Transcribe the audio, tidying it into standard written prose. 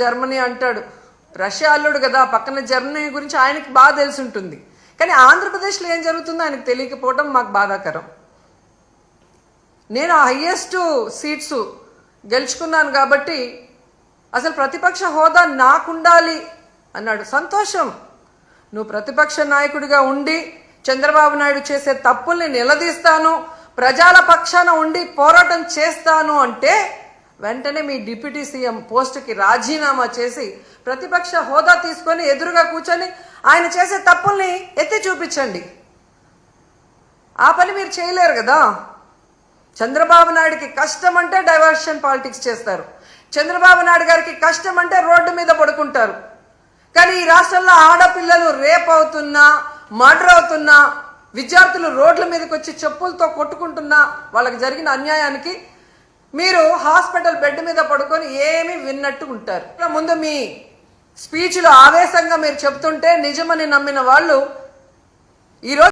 Germany అంటాడు, Russia అల్లుడు కదా, పక్కన జర్మనీ గురించి ఆయనకి బాగా తెలిసి ఉంటుంది. కానీ ఆంధ్రప్రదేశ్లో ఏం జరుగుతుందో ఆయనకు తెలియకపోవడం మాకు బాధాకరం. నేను హైయెస్ట్ సీట్స్ గెలుచుకున్నాను కాబట్టి అసలు ప్రతిపక్ష హోదా నాకుండాలి అన్నాడు. సంతోషం, నువ్వు ప్రతిపక్ష నాయకుడిగా ఉండి చంద్రబాబు నాయుడు చేసే తప్పుల్ని నిలదీస్తాను, ప్రజల పక్షాన ఉండి పోరాటం చేస్తాను అంటే వెంటనే మీ డిప్యూటీ సీఎం పోస్టుకి రాజీనామా చేసి ప్రతిపక్ష హోదా తీసుకొని ఎదురుగా కూర్చొని ఆయన చేసే తప్పుల్ని ఎత్తి చూపించండి. ఆ పని మీరు చేయలేరు కదా. చంద్రబాబు నాయుడికి కష్టం అంటే డైవర్షన్ పాలిటిక్స్ చేస్తారు, చంద్రబాబు నాయుడు గారికి కష్టం అంటే రోడ్డు మీద పడుకుంటారు. కానీ ఈ రాష్ట్రంలో ఆడపిల్లలు రేప్ అవుతున్నా, మర్డర్ అవుతున్నా, విద్యార్థులు రోడ్ల మీదకి వచ్చి చెప్పులతో కొట్టుకుంటున్నా, వాళ్ళకి జరిగిన అన్యాయానికి మీరు హాస్పిటల్ బెడ్ మీద పడుకొని ఏమీ విన్నట్టు ఉంటారు. ముందు మీ స్పీచ్లో ఆవేశంగా మీరు చెప్తుంటే నిజమని నమ్మిన వాళ్ళు ఈరోజు